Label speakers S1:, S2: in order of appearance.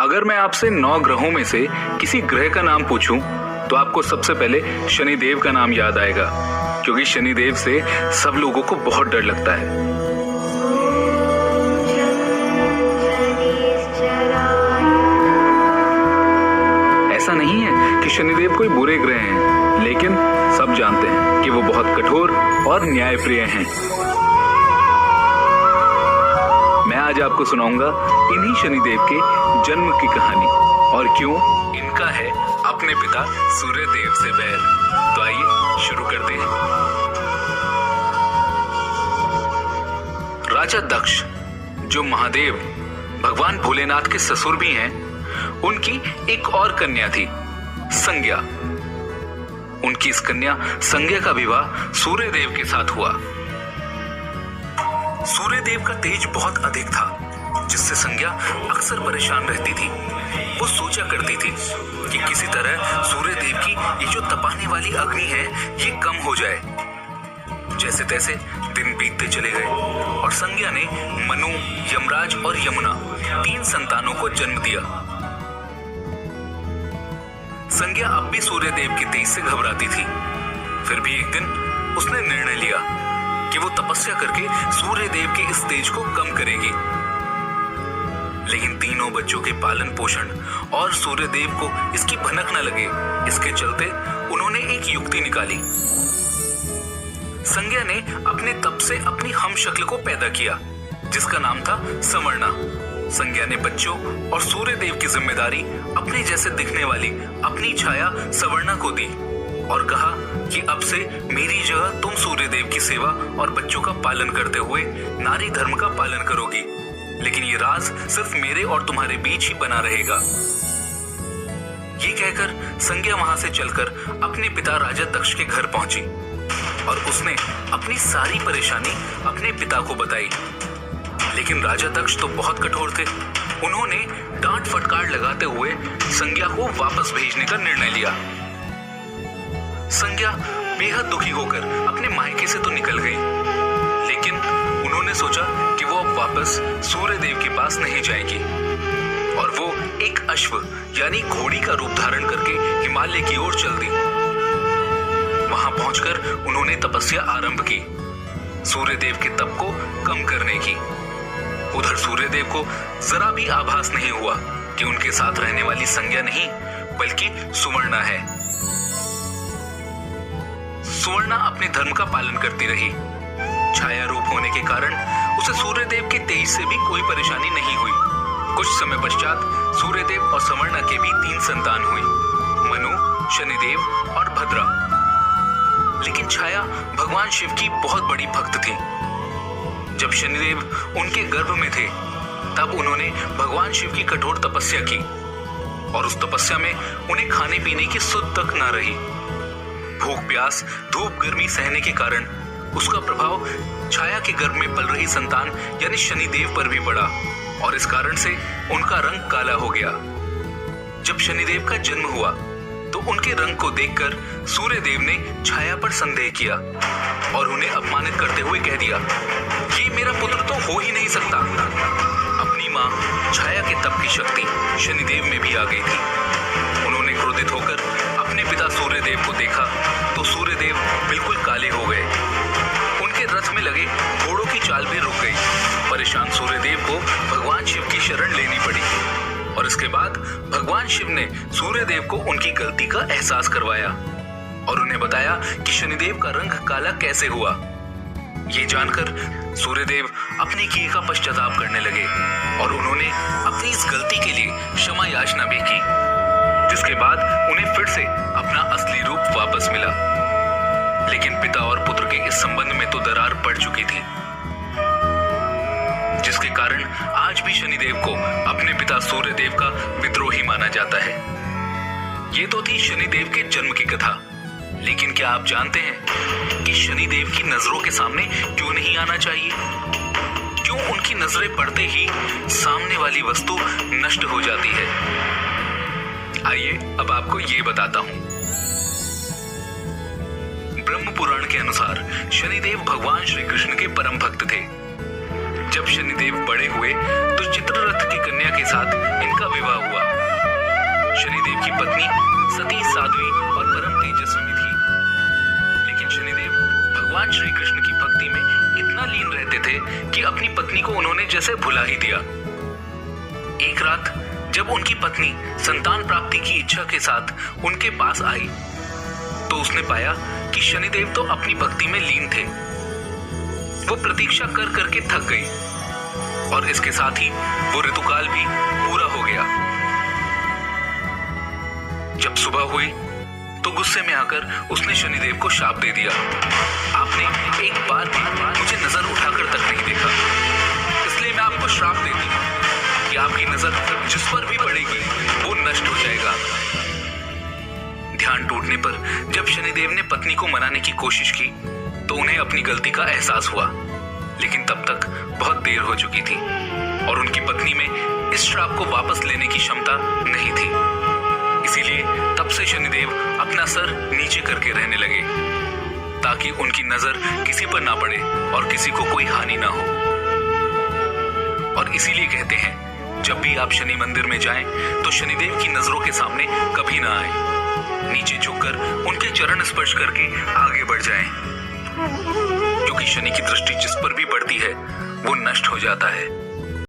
S1: अगर मैं आपसे 9 ग्रहों में से किसी ग्रह का नाम पूछूं तो आपको सबसे पहले शनिदेव का नाम याद आएगा, क्योंकि शनिदेव से सब लोगों को बहुत डर लगता है। ऐसा नहीं है कि शनिदेव कोई बुरे ग्रह हैं, लेकिन सब जानते हैं कि वो बहुत कठोर और न्यायप्रिय हैं। मैं आज आपको सुनाऊंगा इन्हीं शनिदेव के जन्म की कहानी और क्यों इनका है अपने पिता सूर्यदेव से बैर। तो आइए शुरू करते हैं। राजा दक्ष, जो महादेव भगवान भोलेनाथ के ससुर भी हैं, उनकी एक और कन्या थी, संज्ञा। उनकी इस कन्या संज्ञा का विवाह सूर्यदेव के साथ हुआ। सूर्यदेव का तेज बहुत अधिक था, जिससे संज्ञा अक्सर परेशान रहती थी। वो सोचा करती थी कि किसी तरह सूर्यदेव की ये जो तपाने वाली अग्नि है, ये कम हो जाए। जैसे तैसे दिन बीतते चले गए और संज्ञा ने मनु, यमराज और यमुना 3 संतानों को जन्म दिया। संज्ञा अब भी सूर्यदेव के तेज से घबराती थी। फिर भी एक दिन उसने निर्णय लिया कि वो तपस्या करके सूर्यदेव के इस तेज को कम करेगी। लेकिन तीनों बच्चों के पालन पोषण और सूर्यदेव को इसकी भनक न लगे, इसके चलते उन्होंने एक युक्ति निकाली। संज्ञा ने अपने तप से अपनी हम शक्ल को पैदा किया, जिसका नाम था सवर्णा। संज्ञा ने बच्चों और सूर्यदेव की जिम्मेदारी अपने जैसे दिखने वाली अपनी छाया सवर्णा को दी और कहा कि अब से मेरी जगह तुम सूर्यदेव की सेवा और बच्चों का पालन करते हुए नारी धर्म का पालन करोगी, लेकिन ये राज सिर्फ मेरे और तुम्हारे बीच ही बना रहेगा। ये कहकर संज्ञा वहां से चलकर अपने पिता राजा दक्ष के घर पहुंची और उसने अपनी सारी परेशानी अपने पिता को बताई। लेकिन राजा दक्ष तो बहुत कठोर थे। उन्होंने डांट फटकार लगाते हुए संज्ञा को वापस भेजने का निर्णय लिया। संज्ञा बेहद दुखी होकर अपने मायके से तो निकल गई, लेकिन उन्होंने सोचा कि वो अब वापस सूर्यदेव के पास नहीं जाएगी और वो एक अश्व यानी घोड़ी का रूप धारण करके हिमालय की ओर चल दी। वहां पहुंचकर उन्होंने तपस्या आरंभ की, सूर्यदेव के तप को कम करने की। उधर सूर्यदेव को जरा भी आभास नहीं हुआ कि उनके साथ रहने वाली संज्ञा नहीं बल्कि सुवर्णा है। सुवर्णा अपने धर्म का पालन करती रही। छाया रूप होने के कारण उसे सूर्यदेव के तेज से भी कोई परेशानी नहीं हुई। कुछ समय पश्चात सूर्यदेव और सुवर्णा के भी 3 संतान हुई, मनु, शनिदेव और भद्रा। लेकिन छाया भगवान शिव की बहुत बड़ी भक्त थी। जब शनिदेव उनके गर्भ में थे, तब उन्होंने भगवान शिव की कठोर तपस्या की और उस तपस्या में उन्हें खाने पीने की सुध तक न रही। भूख प्यास धूप गर्मी सहने के कारण उसका प्रभाव छाया के गर्भ में पल रही संतान यानी शनिदेव पर भी पड़ा और इस कारण से उनका रंग काला हो गया। जब शनिदेव का जन्म हुआ तो उनके रंग को देखकर सूर्यदेव ने छाया पर संदेह किया और उन्हें अपमानित करते हुए कह दिया, ये मेरा पुत्र तो हो ही नहीं सकता। अपनी मां छाया के तप की शक्ति शनिदेव में भी आ गई थी। उन्होंने क्रोधित होकर अपने पिता सूर्यदेव को देखा तो सूर्यदेव बिल्कुल काले हो गए। उनके रथ में लगे घोड़ों की चाल भी रुक गई। परेशान सूर्यदेव को भगवान शिव की शरण लेनी पड़ी और इसके बाद भगवान शिव ने सूर्यदेव को उनकी गलती का एहसास करवाया और उन्हें बताया कि शनिदेव का रंग काला कैसे हुआ। ये जानकर सूर्यदेव अपने किए का पश्चाताप करने लगे और उन्होंने अपनी इस गलती के लिए क्षमा याचना भी की, जिसके बाद उन्हें फिर से अपना असली रूप वापस मिला। लेकिन पिता और पुत्र के इस संबंध में तो दरार पड़ चुकी थी, जिसके कारण आज भी शनिदेव को अपने पिता सूर्यदेव का विद्रोही माना जाता है। ये तो थी शनिदेव के जन्म की कथा, लेकिन क्या आप जानते हैं कि शनिदेव की नजरों के सामने क्यों नहीं आना चाहिए? क्यों उनकी नजरें पड़ते ही सामने वाली वस्तु नष्ट हो जाती है? आइए अब आपको ये बताता हूं। ब्रह्म पुराण के अनुसार शनिदेव भगवान श्री कृष्ण के परम भक्त थे। जब शनिदेव बड़े हुए तो चित्ररथ की कन्या के साथ इनका विवाह हुआ शनिदेव की पत्नी सती साध्वी और परम तेजस्विनी थी, लेकिन शनिदेव भगवान श्री कृष्ण की भक्ति में इतना लीन रहते थे कि अपनी पत्नी को उन्होंने जैसे भुला ही दिया। एक रात जब उनकी पत्नी संतान प्राप्ति की इच्छा के साथ उनके पास आई तो उसने पाया कि शनिदेव तो अपनी भक्ति में लीन थे। वो प्रतीक्षा कर करके थक गई और इसके साथ ही वो ऋतुकाल भी पूरा हो गया। जब सुबह हुई तो गुस्से में आकर उसने शनिदेव को शाप दे दिया, आपने एक बार भी मुझे नजर उठाकर तक नहीं देखा, इसलिए मैं आपको श्राप देती हूँ कि आपकी नजर जिस पर भी पड़ेगी वो नष्ट हो जाएगा। ध्यान टूटने पर जब शनिदेव ने पत्नी को मनाने की कोशिश की तो उन्हें अपनी गलती का एहसास हुआ, लेकिन तब तक बहुत देर हो चुकी थी और उनकी पत्नी में इस श्राप को वापस लेने की क्षमता नहीं थी। इसीलिए तब से शनिदेव अपना सर नीचे करके रहने लगे ताकि उनकी नजर किसी पर ना पड़े और किसी को कोई हानि ना हो। और इसीलिए कहते हैं जब भी आप शनि मंदिर में जाएं तो शनिदेव की नजरों के सामने कभी ना आए, नीचे झुककर उनके चरण स्पर्श करके आगे बढ़ जाएं, क्योंकि शनि की दृष्टि जिस पर भी पड़ती है वो नष्ट हो जाता है।